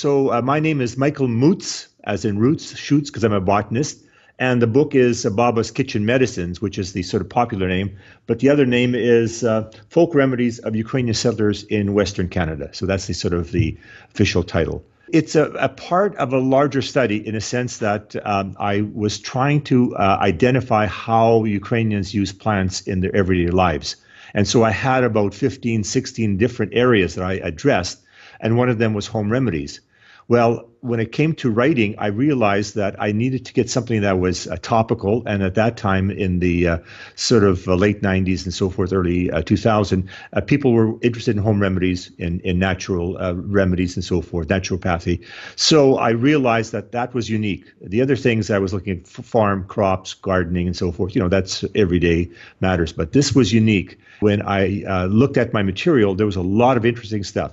So my name is Michael Mucz, as in roots, shoots, because I'm a botanist. And the book is Baba's Kitchen Medicines, which is the sort of popular name. But the other name is Folk Remedies of Ukrainian Settlers in Western Canada. So that's the sort of the official title. It's a part of a larger study in a sense that I was trying to identify how Ukrainians use plants in their everyday lives. And so I had about 15, 16 different areas that I addressed, and one of them was home remedies. Well, when it came to writing, I realized that I needed to get something that was topical. And at that time, in the sort of late 90s and so forth, early 2000, people were interested in home remedies, in natural remedies and so forth, naturopathy. So I realized that that was unique. The other things I was looking at, farm, crops, gardening and so forth, that's everyday matters. But this was unique. When I looked at my material, there was a lot of interesting stuff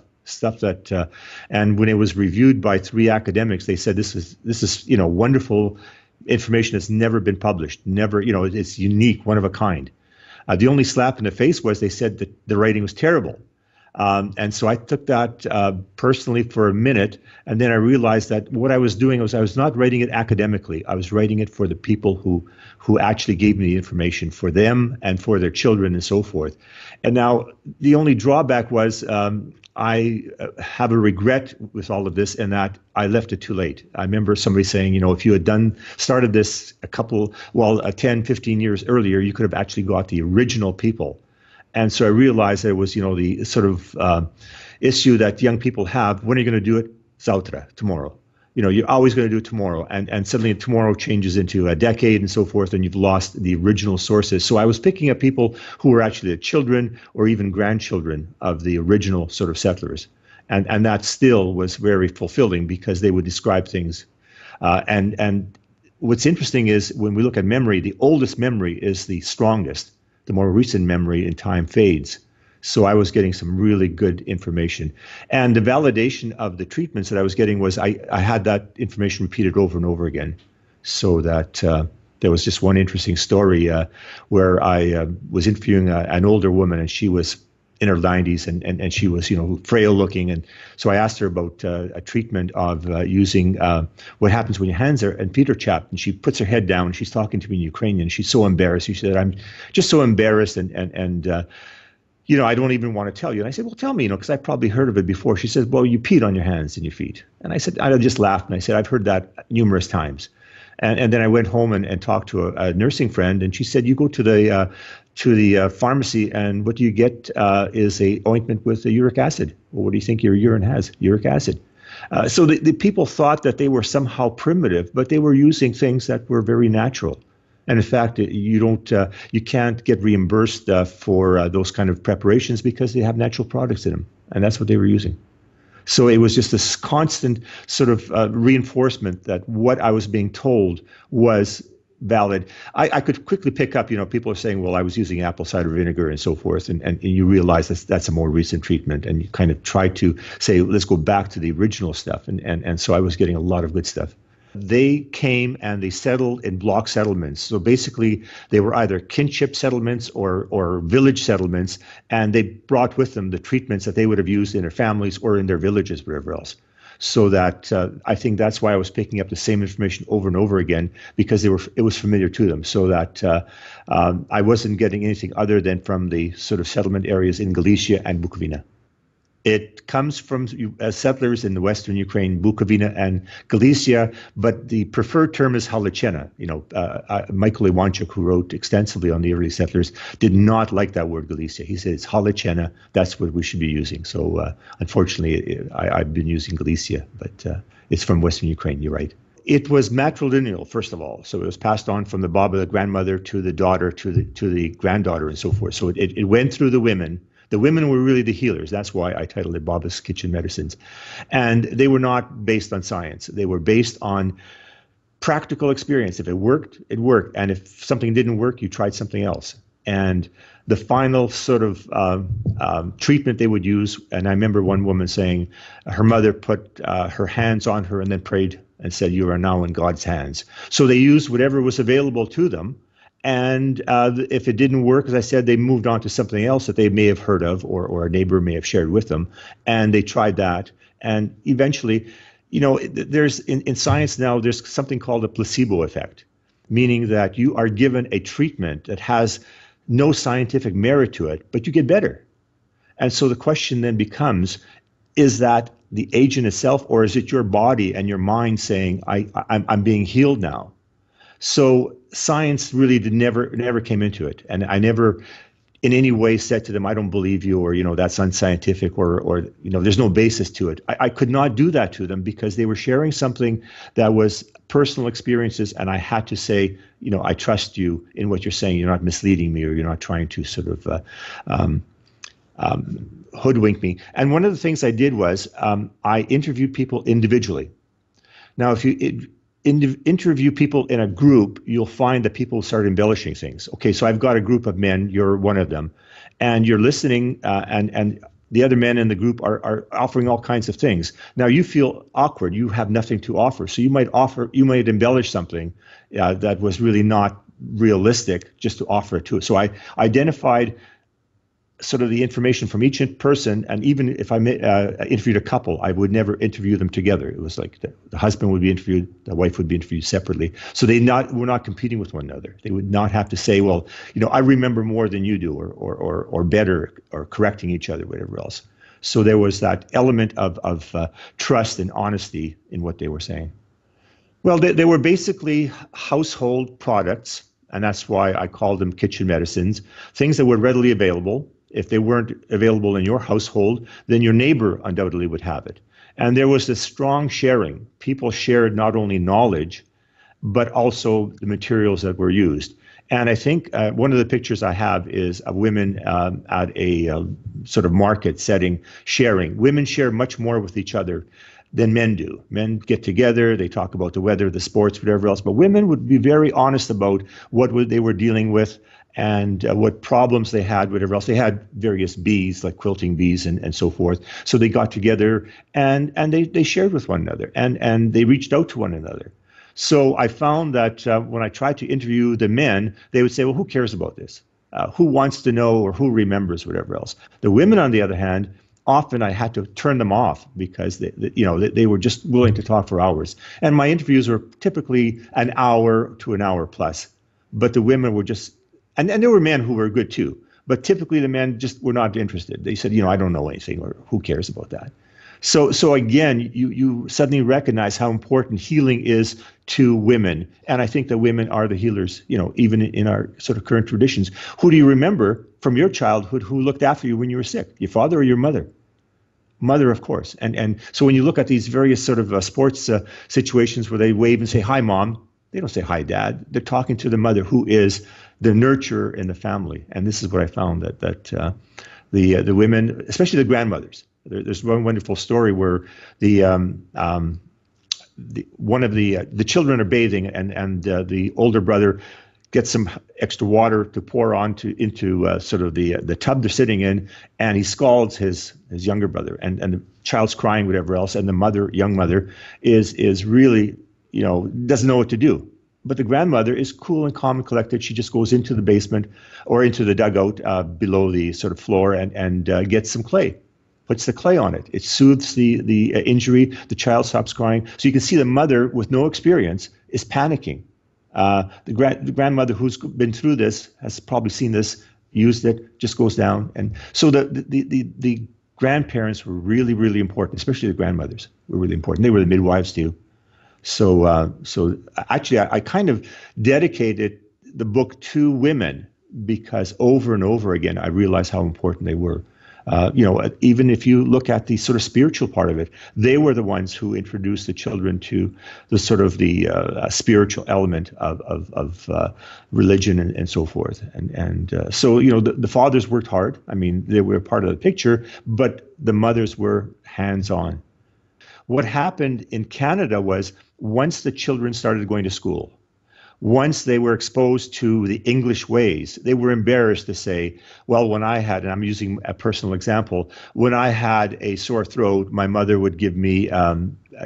that, and when it was reviewed by 3 academics, they said this is wonderful information that's never been published, never, it's unique, one of a kind. The only slap in the face was they said that the writing was terrible. And so I took that personally for a minute, and then I realized that what I was doing was I was not writing it academically. I was writing it for the people who actually gave me the information, for them and for their children and so forth. And now the only drawback was I have a regret with all of this in that I left it too late. I remember somebody saying, if you had started this 10, 15 years earlier, you could have actually got the original people. And so I realized that it was, the sort of issue that young people have. When are you going to do it? Zautra, tomorrow. You're always going to do it tomorrow. And suddenly tomorrow changes into a decade and so forth, and you've lost the original sources. So I was picking up people who were actually the children or even grandchildren of the original sort of settlers. And that still was very fulfilling because they would describe things. And what's interesting is when we look at memory, the oldest memory is the strongest. The more recent memory in time fades. So I was getting some really good information. And the validation of the treatments that I was getting was I had that information repeated over and over again. So that there was just one interesting story where I was interviewing an older woman, and she was in her 90s and she was, frail looking. And so I asked her about a treatment of using what happens when your hands are and feet are chapped. And she puts her head down and she's talking to me in Ukrainian. She's so embarrassed. She said, I'm just so embarrassed and I don't even want to tell you. And I said, well, tell me, because I probably heard of it before. She said, well, you peed on your hands and your feet. And I said, I just laughed and I said, I've heard that numerous times. And then I went home and talked to a nursing friend, and she said, you go to the pharmacy, and what you get is a ointment with a uric acid. Well, what do you think your urine has? Uric acid. So the people thought that they were somehow primitive, but they were using things that were very natural. And in fact, you can't get reimbursed for those kind of preparations because they have natural products in them, and that's what they were using. So it was just this constant sort of reinforcement that what I was being told was valid. I could quickly pick up, people are saying, well, I was using apple cider vinegar and so forth, and you realize that's a more recent treatment, and you kind of try to say, let's go back to the original stuff, and so I was getting a lot of good stuff. They came and they settled in block settlements. So basically, they were either kinship settlements or village settlements, and they brought with them the treatments that they would have used in their families or in their villages, wherever else. So that I think that's why I was picking up the same information over and over again, because it was familiar to them. So that I wasn't getting anything other than from the sort of settlement areas in Galicia and Bukovina. It comes from settlers in the western Ukraine, Bukovina and Galicia, but the preferred term is Halachena. Michael Iwanchuk, who wrote extensively on the early settlers, did not like that word Galicia. He said it's Halachena, that's what we should be using. So unfortunately, I've been using Galicia, but it's from western Ukraine, you're right. It was matrilineal, first of all. So it was passed on from the Baba, the grandmother, to the daughter, to the granddaughter, and so forth. So it went through the women. The women were really the healers. That's why I titled it Baba's Kitchen Medicines. And they were not based on science. They were based on practical experience. If it worked, it worked. And if something didn't work, you tried something else. And the final sort of treatment they would use, and I remember one woman saying her mother put her hands on her and then prayed and said, you are now in God's hands. So they used whatever was available to them. And if it didn't work, as I said, they moved on to something else that they may have heard of or a neighbor may have shared with them. And they tried that. And eventually, there's in science now, there's something called a placebo effect, meaning that you are given a treatment that has no scientific merit to it, but you get better. And so the question then becomes, is that the agent itself, or is it your body and your mind saying, I'm being healed now? So science really never came into it. And I never in any way said to them, I don't believe you, or, that's unscientific, or there's no basis to it. I could not do that to them because they were sharing something that was personal experiences. And I had to say, I trust you in what you're saying. You're not misleading me, or you're not trying to sort of hoodwink me. And one of the things I did was I interviewed people individually. Now, if you interview people in a group, you'll find that people start embellishing things. Okay, so I've got a group of men, you're one of them, and you're listening, and the other men in the group are offering all kinds of things. Now you feel awkward, you have nothing to offer, so you might embellish something that was really not realistic just to offer it to it. So I identified sort of the information from each person, and even if I interviewed a couple, I would never interview them together. It was like the husband would be interviewed, the wife would be interviewed separately. So were not competing with one another. They would not have to say, well, I remember more than you do, or better, or correcting each other, whatever else. So there was that element of trust and honesty in what they were saying. Well, they were basically household products, and that's why I called them kitchen medicines, things that were readily available. If they weren't available in your household, then your neighbor undoubtedly would have it. And there was this strong sharing. People shared not only knowledge, but also the materials that were used. And I think one of the pictures I have is of women at a sort of market setting sharing. Women share much more with each other than men do. Men get together, they talk about the weather, the sports, whatever else. But women would be very honest about what they were dealing with, and what problems they had, whatever else. They had various bees, like quilting bees and so forth. So they got together and they shared with one another, and they reached out to one another. So I found that when I tried to interview the men, they would say, well, who cares about this? Who wants to know, or who remembers, whatever else? The women, on the other hand, often I had to turn them off because they were just willing to talk for hours. And my interviews were typically an hour to an hour plus. But the women were just, and there were men who were good too, but typically the men just were not interested. They said, I don't know anything, or who cares about that? So again, you suddenly recognize how important healing is to women. And I think that women are the healers, even in our sort of current traditions. Who do you remember from your childhood who looked after you when you were sick? Your father or your mother? Mother, of course. And so when you look at these various sort of sports situations where they wave and say, hi, Mom, they don't say, hi, Dad. They're talking to the mother, who is the nurturer in the family. And this is what I found, that the women, especially the grandmothers, there's one wonderful story where one of the children are bathing, and the older brother gets some extra water to pour into sort of the tub they're sitting in, and he scalds his younger brother, and the child's crying, whatever else, and the young mother is really, doesn't know what to do. But the grandmother is cool and calm and collected. She just goes into the basement or into the dugout below the sort of floor and gets some clay, puts the clay on it. It soothes the injury. The child stops crying. So you can see the mother with no experience is panicking. The grandmother who's been through this has probably seen this, used it, just goes down. And so the grandparents were really, really important, especially the grandmothers were really important. They were the midwives too. So actually, I kind of dedicated the book to women because over and over again, I realized how important they were. Even if you look at the sort of spiritual part of it, they were the ones who introduced the children to the sort of the spiritual element of religion and so forth. So the fathers worked hard. I mean, they were part of the picture, but the mothers were hands-on. What happened in Canada was, once the children started going to school, once they were exposed to the English ways, they were embarrassed to say, well, when I had, and I'm using a personal example, when I had a sore throat, my mother would give me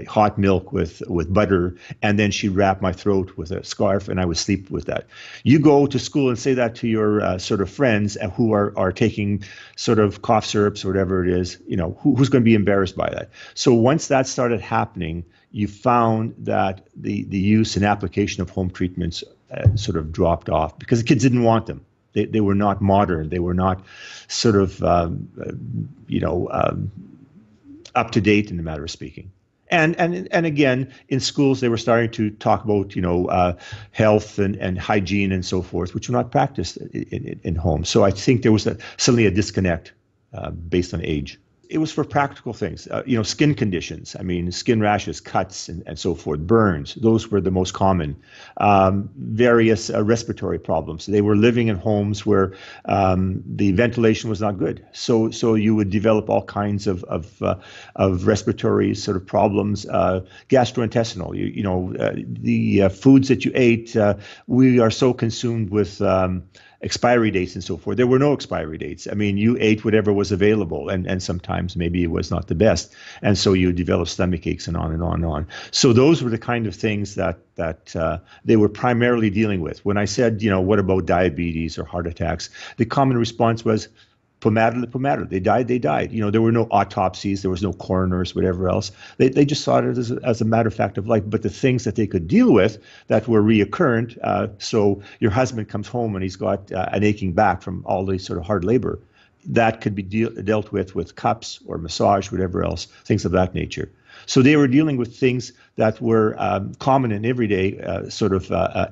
hot milk with butter, and then she'd wrap my throat with a scarf, and I would sleep with that. You go to school and say that to your sort of friends who are taking sort of cough syrups or whatever it is, who's going to be embarrassed by that? So once that started happening, you found that the use and application of home treatments sort of dropped off because the kids didn't want them. They were not modern. They were not sort of, up to date in the matter of speaking. And again, in schools, they were starting to talk about, health and hygiene and so forth, which were not practiced in homes. So I think there was suddenly a disconnect based on age. It was for practical things, skin conditions. I mean, skin rashes, cuts, and so forth, burns. Those were the most common. Various respiratory problems. They were living in homes where the ventilation was not good. So you would develop all kinds of respiratory sort of problems. Gastrointestinal. The foods that you ate. We are so consumed with expiry dates and so forth. There were no expiry dates. I mean, you ate whatever was available, and sometimes maybe it was not the best. And so you develop stomach aches and on and on and on. So those were the kind of things that they were primarily dealing with. When I said, what about diabetes or heart attacks, the common response was, pomatum. They died. There were no autopsies. There was no coroners, whatever else. They just saw it as a matter of fact of life. But the things that they could deal with that were reoccurrent, so your husband comes home and he's got an aching back from all the sort of hard labor, that could be dealt with cups or massage, whatever else, things of that nature. So they were dealing with things that were common in everyday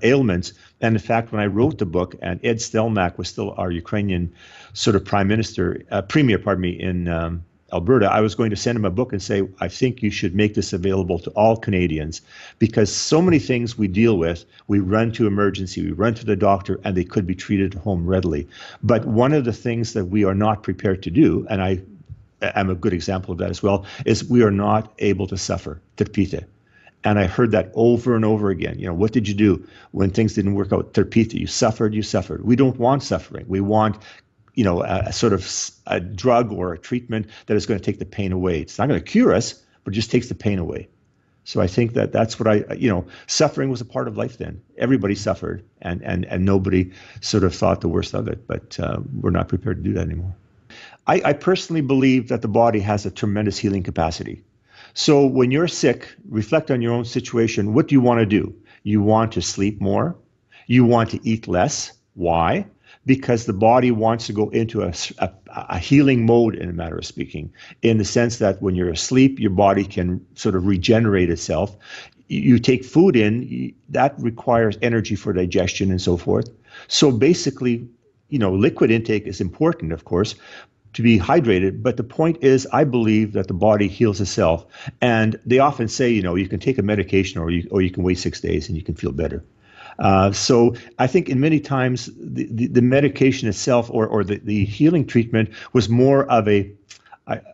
ailments. And in fact, when I wrote the book, and Ed Stelmach was still our Ukrainian sort of premier, in Alberta, I was going to send him a book and say, I think you should make this available to all Canadians, because so many things we deal with, we run to emergency, we run to the doctor, and they could be treated at home readily. But one of the things that we are not prepared to do, and I'm a good example of that as well, is we are not able to suffer, terpite. And I heard that over and over again. What did you do when things didn't work out? Terpite, you suffered. We don't want suffering. We want, a sort of a drug or a treatment that is going to take the pain away. It's not going to cure us, but it just takes the pain away. So I think that's what suffering was a part of life then. Everybody suffered, and nobody sort of thought the worst of it, but we're not prepared to do that anymore. I personally believe that the body has a tremendous healing capacity. So when you're sick, reflect on your own situation. What do you want to do? You want to sleep more. You want to eat less. Why? Because the body wants to go into a healing mode, in a matter of speaking, in the sense that when you're asleep, your body can sort of regenerate itself. You take food in, that requires energy for digestion and so forth. So basically, liquid intake is important, of course, to be hydrated. But the point is, I believe that the body heals itself. And they often say, you can take a medication or you can wait 6 days and you can feel better. So I think in many times the medication itself or the healing treatment was more of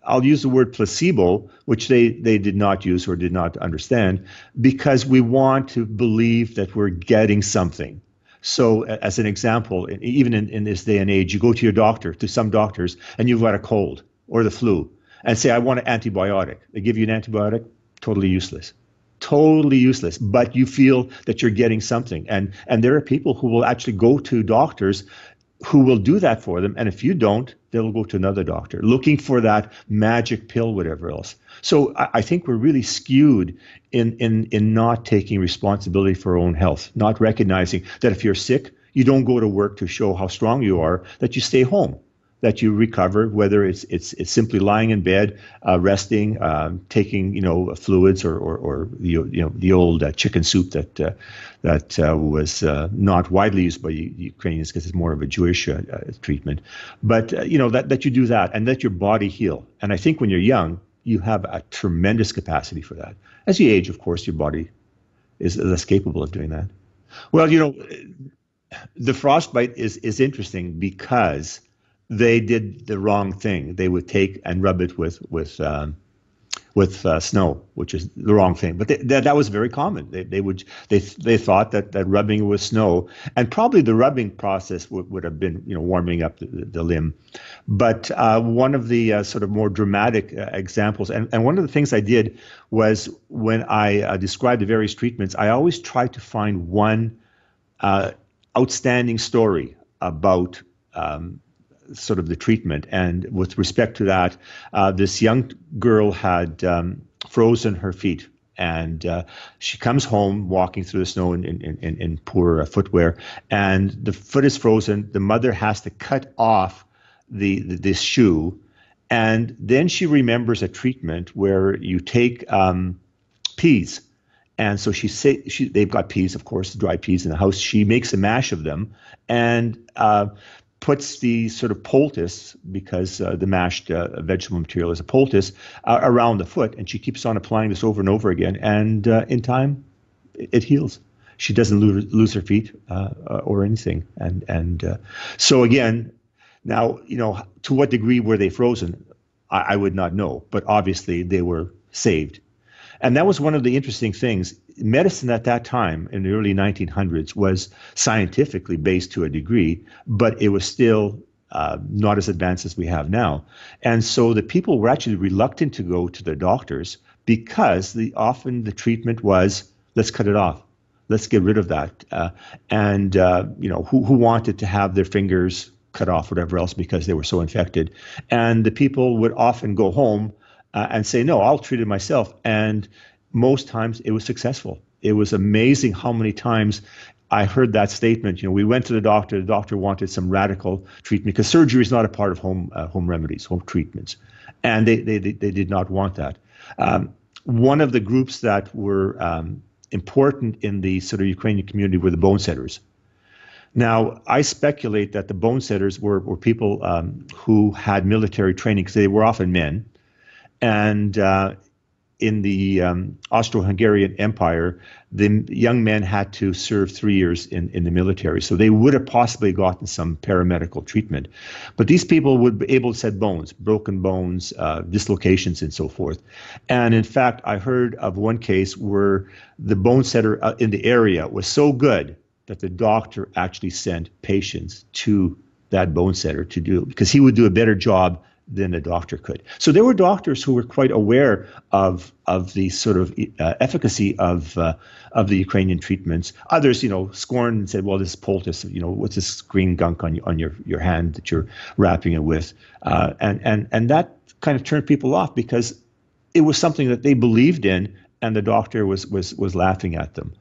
I'll use the word placebo, which they did not use or did not understand, because we want to believe that we're getting something. So as an example, even in this day and age, you go to your doctor, to some doctors, and you've got a cold or the flu, and say, I want an antibiotic. They give you an antibiotic, totally useless. Totally useless, but you feel that you're getting something. And there are people who will actually go to doctors who will do that for them. And if you don't, they'll go to another doctor looking for that magic pill, whatever else. So I think we're really skewed in not taking responsibility for our own health, not recognizing that if you're sick, you don't go to work to show how strong you are, that you stay home, that you recover, whether it's simply lying in bed, resting, taking fluids or the old chicken soup that was not widely used by Ukrainians because it's more of a Jewish treatment, but that you do that and let your body heal. And I think when you're young, you have a tremendous capacity for that. As you age, of course, your body is less capable of doing that. Well, the frostbite is interesting because they did the wrong thing. They would take and rub it with with snow, which is the wrong thing. But that was very common. They thought that rubbing with snow, and probably the rubbing process would have been, warming up the limb. But one of the sort of more dramatic examples, and one of the things I did was when I described the various treatments, I always tried to find one outstanding story about sort of the treatment. And with respect to that, this young girl had frozen her feet, and she comes home walking through the snow in poor footwear, and the foot is frozen. The mother has to cut off this shoe, and then she remembers a treatment where you take peas. And so they've got peas, of course, dry peas in the house. She makes a mash of them and puts the sort of poultice, because the mashed vegetable material is a poultice, around the foot. And she keeps on applying this over and over again. And in time, it heals. She doesn't lose her feet or anything. And so again, now, to what degree were they frozen? I would not know. But obviously, they were saved. And that was one of the interesting things. Medicine at that time, in the early 1900s, was scientifically based to a degree, but it was still not as advanced as we have now. And so the people were actually reluctant to go to their doctors because often the treatment was, let's cut it off. Let's get rid of that. Who wanted to have their fingers cut off, whatever else, because they were so infected. And the people would often go home and say, no, I'll treat it myself. And most times it was successful. It was amazing how many times I heard that statement. We went to the doctor wanted some radical treatment, because surgery is not a part of home remedies, home treatments. And they did not want that. One of the groups that were important in the sort of Ukrainian community were the bone setters. Now, I speculate that the bone setters were people who had military training, because they were often men. And in the Austro-Hungarian Empire, the young men had to serve 3 years in the military. So they would have possibly gotten some paramedical treatment. But these people would be able to set bones, broken bones, dislocations, and so forth. And in fact, I heard of one case where the bone setter in the area was so good that the doctor actually sent patients to that bone setter to do it, because he would do a better job than the doctor could. So there were doctors who were quite aware of the sort of efficacy of the Ukrainian treatments. Others, scorned and said, well, this is poultice, what's this green gunk on your hand that you're wrapping it with? And that kind of turned people off, because it was something that they believed in, and the doctor was laughing at them.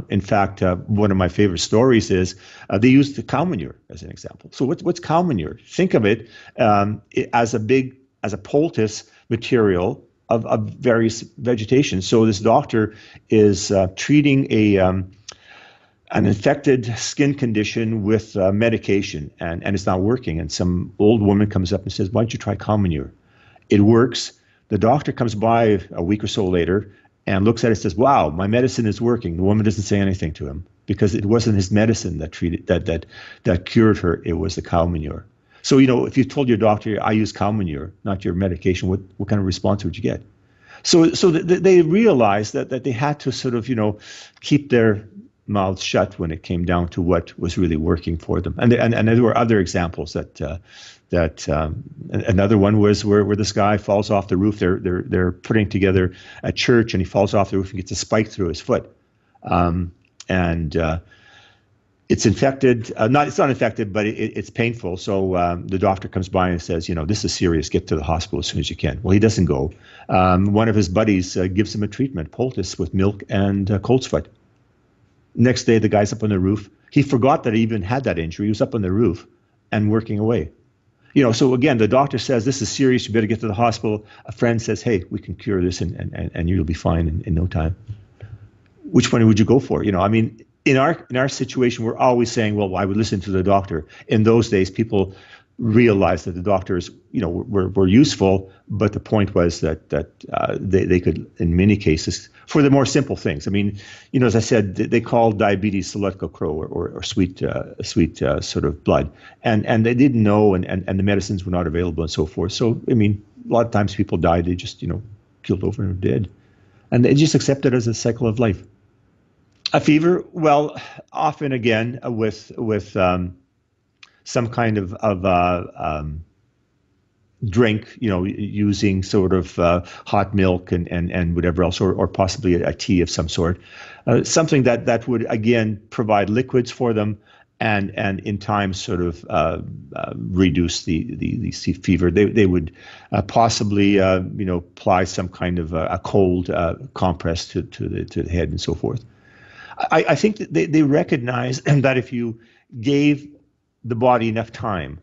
In fact, one of my favorite stories is they used the cow manure as an example. So what's cow manure? Think of it as a poultice material of various vegetation. So this doctor is treating an infected skin condition with medication, and it's not working. And some old woman comes up and says, why don't you try cow manure? It works. The doctor comes by a week or so later and looks at it and says, wow, my medicine is working. The woman doesn't say anything to him, because it wasn't his medicine that cured her. It was the cow manure. So, if you told your doctor, I use cow manure, not your medication, what kind of response would you get? So they realized that they had to sort of, keep their mouths shut when it came down to what was really working for them. And there were other examples another one was where this guy falls off the roof. They're putting together a church, and he falls off the roof and gets a spike through his foot. It's infected. It's not infected, but it's painful. So the doctor comes by and says, this is serious. Get to the hospital as soon as you can. Well, he doesn't go. One of his buddies gives him a treatment, poultice with milk and colt's foot. Next day, the guy's up on the roof. He forgot that he even had that injury. He was up on the roof and working away. So again, the doctor says, this is serious. You better get to the hospital. A friend says, hey, we can cure this and you'll be fine in no time. Which one would you go for? In our situation, we're always saying, well, I would listen to the doctor. In those days, people realized that the doctors, were useful, but the point was that they could, in many cases, for the more simple things. As I said, they called diabetes Solutko crow or sweet sort of blood, and they didn't know, and the medicines were not available and so forth. So, a lot of times people died. They just, killed over and dead. And they just accept it as a cycle of life. A fever, well, often again with some kind of drink, using sort of hot milk and whatever else, or possibly a tea of some sort, something that would again provide liquids for them and in time sort of reduce the fever. They would possibly apply some kind of a cold compress to the head and so forth. I think that they recognize that if you gave the body enough time,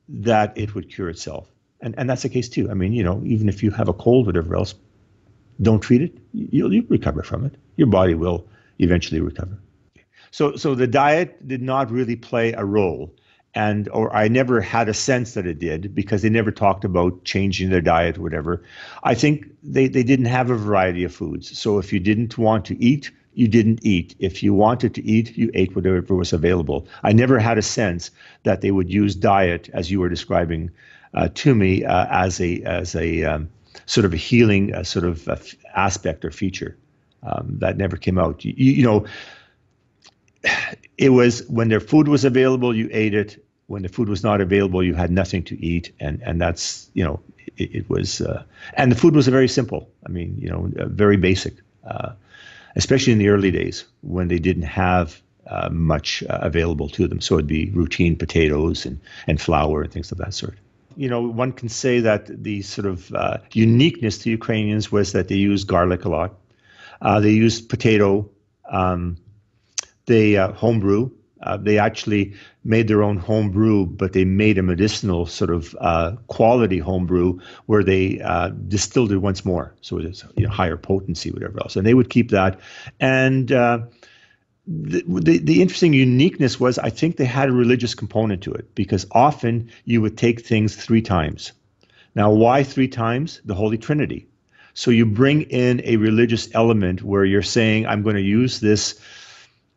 that it would cure itself. And that's the case too. I mean, even if you have a cold, whatever else, don't treat it, you'll recover from it. Your body will eventually recover. So the diet did not really play a role, or I never had a sense that it did, because they never talked about changing their diet or whatever. I think they didn't have a variety of foods. So if you didn't want to eat, you didn't eat. If you wanted to eat, you ate whatever was available. I never had a sense that they would use diet, as you were describing to me, as a sort of a healing sort of aspect or feature. That never came out. It was when their food was available, you ate it. When the food was not available, you had nothing to eat, and that's it was. And the food was very simple. I mean, very basic. Especially in the early days when they didn't have much available to them. So it'd be routine potatoes and flour and things of that sort. One can say that the sort of uniqueness to Ukrainians was that they used garlic a lot. They used potato. They homebrew. They actually made their own home brew, but they made a medicinal sort of quality home brew where they distilled it once more, so it's higher potency, whatever else. And they would keep that. And the interesting uniqueness was, I think they had a religious component to it, because often you would take things 3 times. Now, why 3 times? The Holy Trinity. So you bring in a religious element where you're saying, I'm going to use this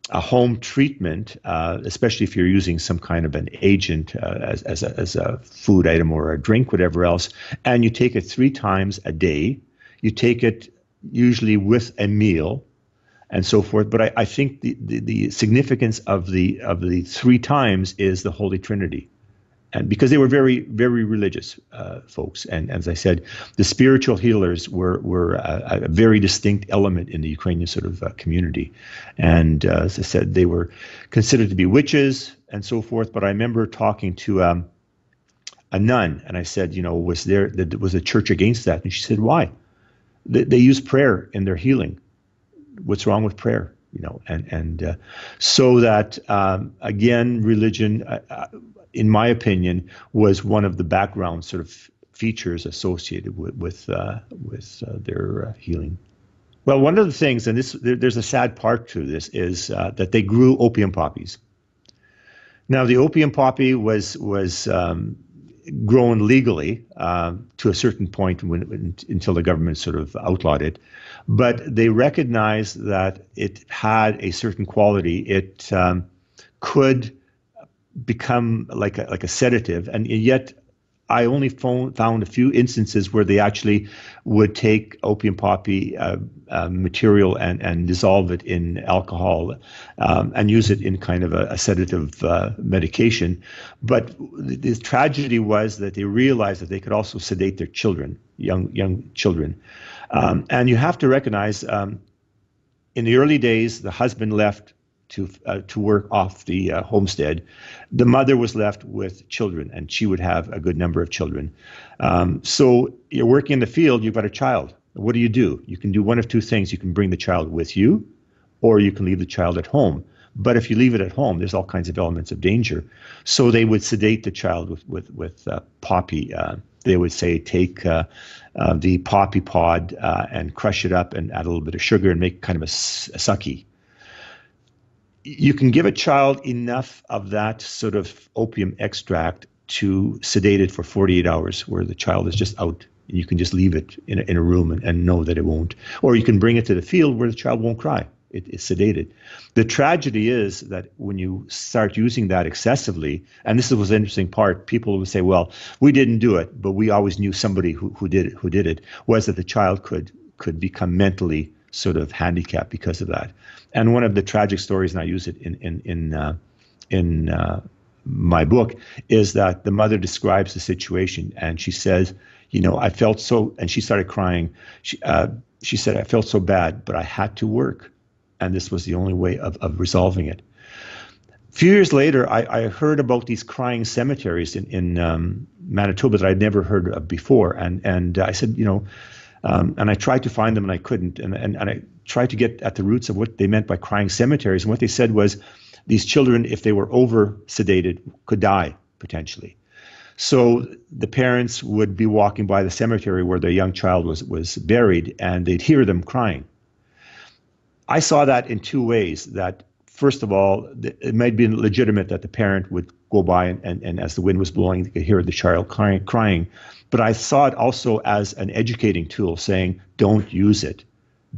a home treatment, especially if you're using some kind of an agent as a food item or a drink, whatever else, and you take it 3 times a day. You take it usually with a meal and so forth. But I think the significance of the 3 times is the Holy Trinity. And because they were very, very religious folks. And as I said, the spiritual healers were a very distinct element in the Ukrainian sort of community. And as I said, they were considered to be witches and so forth. But I remember talking to a nun, and I said, was a church against that? And she said, why? They use prayer in their healing. What's wrong with prayer? So that, again, religion, in my opinion, was one of the background sort of features associated with their healing. Well, one of the things, and there's a sad part to this, is that they grew opium poppies. Now, the opium poppy was grown legally to a certain point until the government sort of outlawed it. But they recognized that it had a certain quality. It could become like a sedative, and yet I only found a few instances where they actually would take opium poppy material and dissolve it in alcohol and use it in kind of a sedative medication. But the tragedy was that they realized that they could also sedate their children, young children. And you have to recognize, in the early days, the husband left to work off the homestead. The mother was left with children, and she would have a good number of children. So you're working in the field, you've got a child. What do? You can do one of 2 things. You can bring the child with you, or you can leave the child at home. But if you leave it at home, there's all kinds of elements of danger. So they would sedate the child with poppy. They would say, take the poppy pod and crush it up and add a little bit of sugar and make kind of a sucky. You can give a child enough of that sort of opium extract to sedate it for 48 hours, where the child is just out. You can just leave it in a room and know that it won't. Or you can bring it to the field where the child won't cry. it's sedated. The tragedy is that when you start using that excessively, and this was the interesting part, people would say, well, we didn't do it, but we always knew somebody who did it, was that the child could become mentally sort of handicapped because of that. And one of the tragic stories, and I use it in my book, is that the mother describes the situation, and she says, I felt so, and she started crying. She said, I felt so bad, but I had to work, and this was the only way of resolving it. A few years later, I heard about these crying cemeteries in Manitoba that I'd never heard of before, and I said, and I tried to find them and I couldn't, and I tried to get at the roots of what they meant by crying cemeteries, and what they said was these children, if they were over sedated, could die potentially. So the parents would be walking by the cemetery where their young child was buried, and they'd hear them crying. I saw that in two ways. That first of all, it might be legitimate that the parent would go by and as the wind was blowing, they could hear the child crying. But I saw it also as an educating tool, saying, don't use it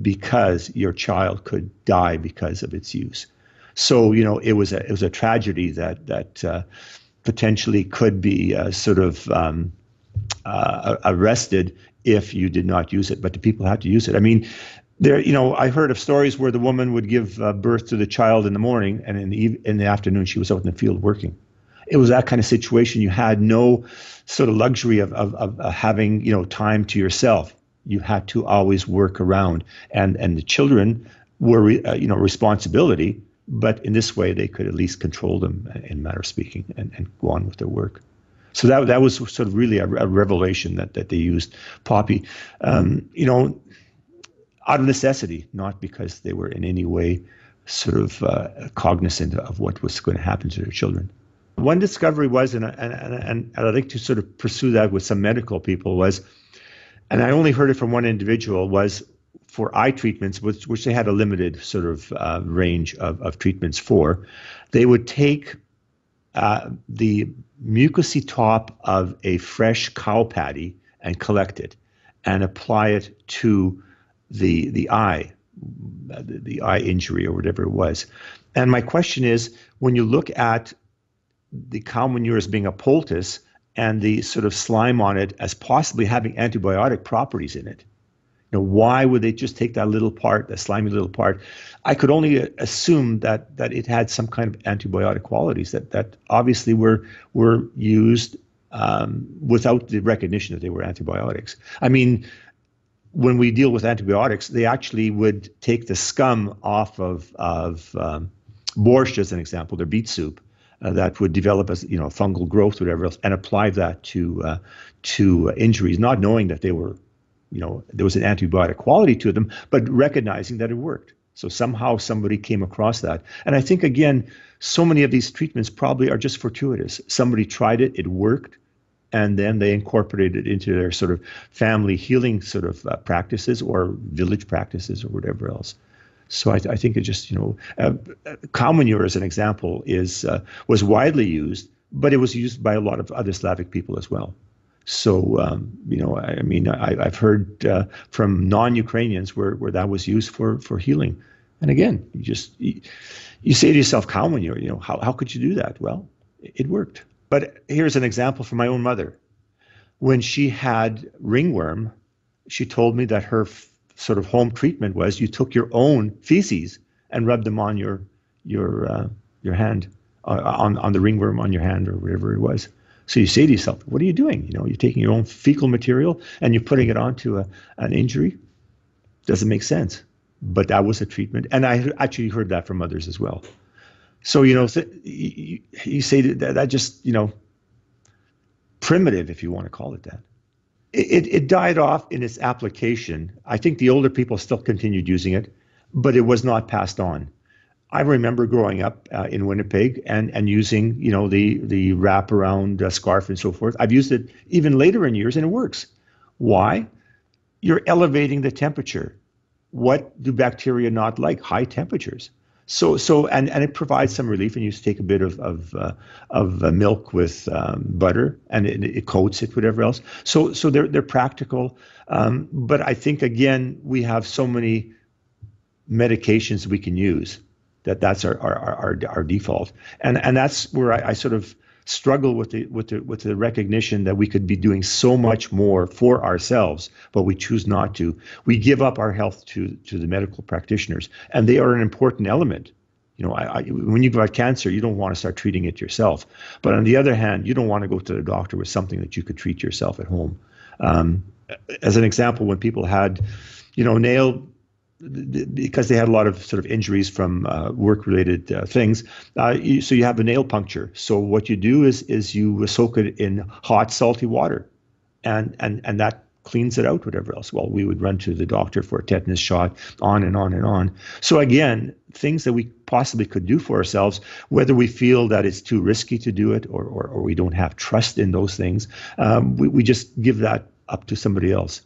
because your child could die because of its use. So, it was a tragedy that potentially could be arrested if you did not use it, but the people had to use it. I mean, I heard of stories where the woman would give birth to the child in the morning, and in the afternoon she was out in the field working. It was that kind of situation. You had no sort of luxury of having time to yourself. You had to always work around, and the children were responsibility. But in this way, they could at least control them, in a matter of speaking, and go on with their work. So that was sort of really a revelation that they used poppy, out of necessity, not because they were in any way sort of cognizant of what was going to happen to their children. One discovery was, and I'd like to sort of pursue that with some medical people, was, and I only heard it from one individual, was for eye treatments, which they had a limited sort of range of treatments for, they would take the mucousy top of a fresh cow patty and collect it and apply it to the eye injury or whatever it was. And my question is, when you look at the cow manure as being a poultice and the sort of slime on it as possibly having antibiotic properties in it, why would they just take that little part, that slimy little part? I could only assume that it had some kind of antibiotic qualities that obviously were used without the recognition that they were antibiotics. I mean, when we deal with antibiotics, they actually would take the scum off of borscht, as an example, their beet soup, that would develop as fungal growth, whatever else, and apply that to injuries, not knowing that they were there was an antibiotic quality to them, but recognizing that it worked. So somehow somebody came across that. And I think, again, so many of these treatments probably are just fortuitous. Somebody tried it, it worked, and then they incorporated it into their sort of family healing sort of practices or village practices or whatever else. So I think it just, cow manure, as an example, was widely used, but it was used by a lot of other Slavic people as well. So, I've heard from non-Ukrainians where that was used for healing. And again, you say to yourself, cow manure, how could you do that? Well, it worked. But here's an example from my own mother. When she had ringworm, she told me that her sort of home treatment was you took your own feces and rubbed them on your hand, on the ringworm on your hand or whatever it was. So you say to yourself, what are you doing? You're taking your own fecal material and you're putting it onto an injury. Doesn't make sense. But that was a treatment. And I actually heard that from others as well. So, you say that just, primitive, if you want to call it that. It died off in its application. I think the older people still continued using it, but it was not passed on. I remember growing up in Winnipeg and using, the wraparound scarf and so forth. I've used it even later in years, and it works. Why? You're elevating the temperature. What do bacteria not like? High temperatures. So it provides some relief, and you just take a bit of milk with butter, and it coats it, whatever else. So they're practical, but I think again we have so many medications we can use. That's our default, and that's where I sort of struggle with the recognition that we could be doing so much more for ourselves, but we choose not to. We give up our health to the medical practitioners, and they are an important element. You know, when you've got cancer, you don't want to start treating it yourself. But on the other hand, you don't want to go to the doctor with something that you could treat yourself at home. As an example, when people had, nail, because they had a lot of sort of injuries from work-related things, so you have a nail puncture. So what you do is you soak it in hot, salty water, and that cleans it out, whatever else. Well, we would run to the doctor for a tetanus shot, on and on and on. So again, things that we possibly could do for ourselves, whether we feel that it's too risky to do it or we don't have trust in those things, we just give that up to somebody else.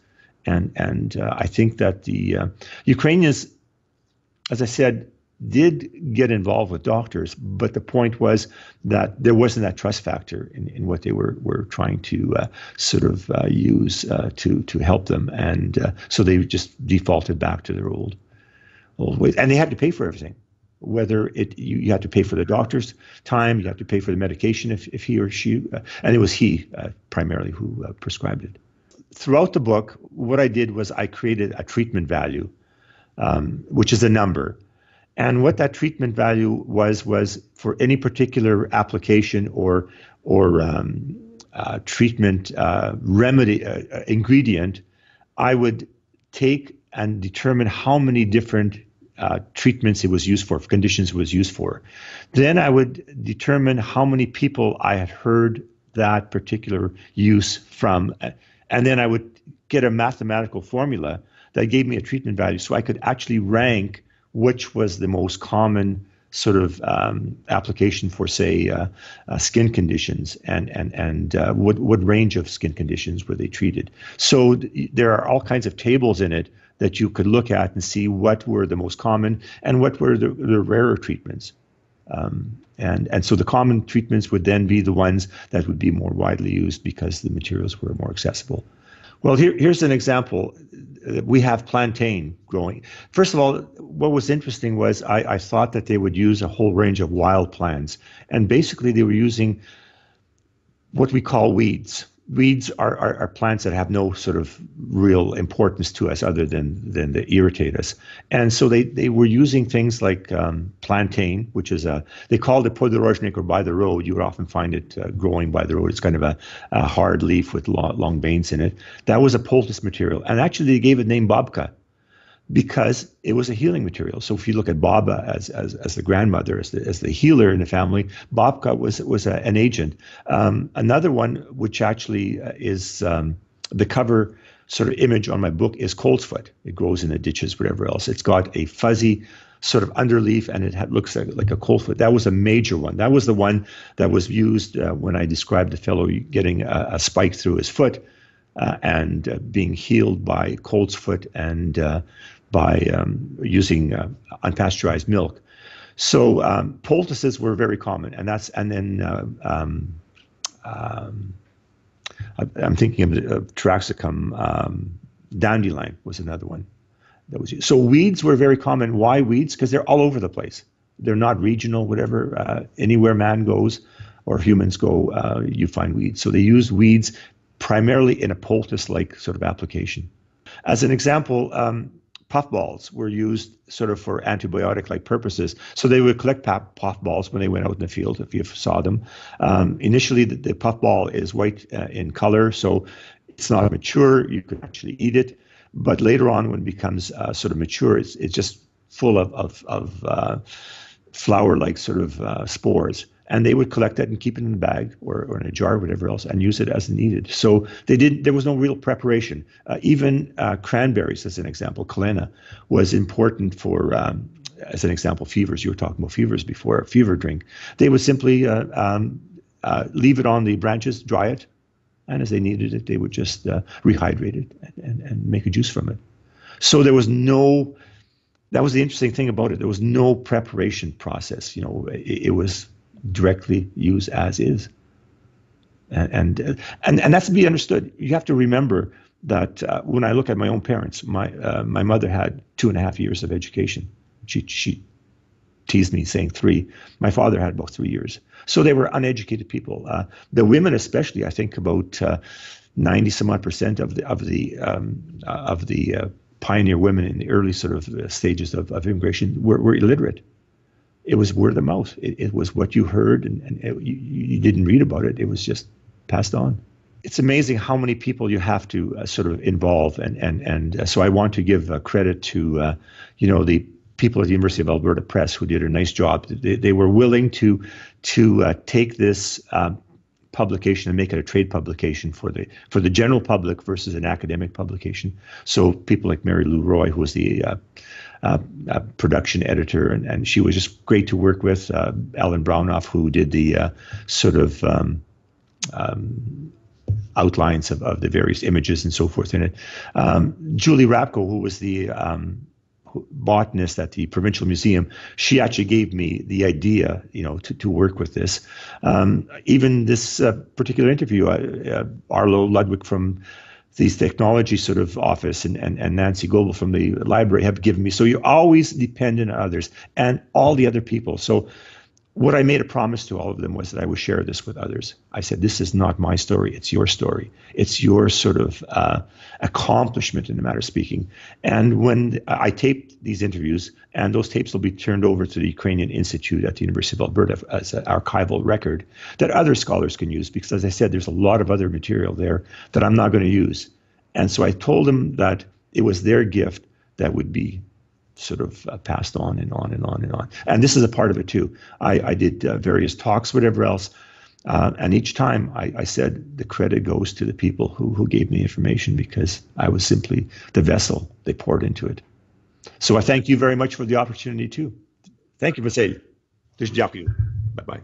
And I think that the Ukrainians, as I said, did get involved with doctors, but the point was that there wasn't that trust factor in what they were trying to use to help them, and so they just defaulted back to their old ways, and they had to pay for everything. Whether you had to pay for the doctor's time, you had to pay for the medication if he or she, and it was he primarily who prescribed it. Throughout the book, what I did was I created a treatment value, which is a number. And what that treatment value was for any particular application or treatment remedy ingredient, I would take and determine how many different treatments it was used for conditions it was used for. Then I would determine how many people I had heard that particular use from. And then I would get a mathematical formula that gave me a treatment value, so I could actually rank which was the most common sort of application for, say, skin conditions, and what range of skin conditions were they treated. So there are all kinds of tables in it that you could look at and see what were the most common and what were the rarer treatments. And so the common treatments would then be the ones that would be more widely used because the materials were more accessible. Well, here's an example. We have plantain growing. First of all, what was interesting was I thought that they would use a whole range of wild plants. And basically they were using what we call weeds. Weeds are plants that have no sort of real importance to us other than they irritate us. And so they were using things like plantain, which is they called it podorojnik, or by the road. You would often find it growing by the road. It's kind of a hard leaf with long veins in it. That was a poultice material. And actually they gave it the name babka because it was a healing material. So if you look at Baba as the grandmother, as the healer in the family, babka was an agent. Another one, which actually is the cover sort of image on my book, is coltsfoot. It grows in the ditches, whatever else. It's got a fuzzy sort of underleaf, and it looks like a coltsfoot. That was a major one. That was the one that was used when I described the fellow getting a spike through his foot and being healed by coltsfoot and by using unpasteurized milk. So poultices were very common, and then I'm thinking of Taraxacum. Dandelion was another one that was used. So weeds were very common. Why weeds? Because they're all over the place. They're not regional, whatever. Anywhere man goes or humans go, you find weeds. So they use weeds primarily in a poultice-like sort of application. As an example, puffballs were used sort of for antibiotic-like purposes. So they would collect puffballs when they went out in the field, if you saw them. Initially, the puffball is white in color, so it's not mature. You could actually eat it. But later on, when it becomes sort of mature, it's just full of flower-like sort of spores. And they would collect that and keep it in a bag or in a jar or whatever else and use it as needed. So there was no real preparation. Even cranberries, as an example, kalena, was important for, as an example, fevers. You were talking about fevers before, a fever drink. They would simply leave it on the branches, dry it, and as they needed it, they would just rehydrate it and make a juice from it. So there was no, that was the interesting thing about it. There was no preparation process. It was directly used as is, and that's to be understood. You have to remember that when I look at my own parents, my mother had 2.5 years of education. She teased me saying 3. My father had about 3 years. So they were uneducated people. The women, especially, I think about 90 some odd percent of the pioneer women in the early sort of stages of immigration were illiterate. It was word of mouth. It was what you heard, and you didn't read about it. It was just passed on. It's amazing how many people you have to sort of involve, and so I want to give credit to the people at the University of Alberta Press who did a nice job. They were willing to take this publication and make it a trade publication for the general public versus an academic publication. So people like Mary Lou Roy, who was the production editor, and she was just great to work with. Alan Brownoff, who did the sort of outlines of the various images and so forth in it. Julie Rapko, who was the botanist at the Provincial Museum, she actually gave me the idea, to work with this. Even this particular interview, Arlo Ludwig from the technology sort of office and Nancy Goebel from the library have given me. So you're always dependent on others and all the other people. So what I made a promise to all of them was that I would share this with others. I said, this is not my story. It's your story. It's your sort of accomplishment in the matter of speaking. And when I taped these interviews, and those tapes will be turned over to the Ukrainian Institute at the University of Alberta as an archival record that other scholars can use, because as I said, there's a lot of other material there that I'm not going to use. And so I told them that it was their gift that would be sort of passed on and on and on and on. And this is a part of it too. I did various talks, whatever else. And each time I said the credit goes to the people who gave me information, because I was simply the vessel they poured into it. So I thank you very much for the opportunity too. Thank you, Vasily. Bye-bye.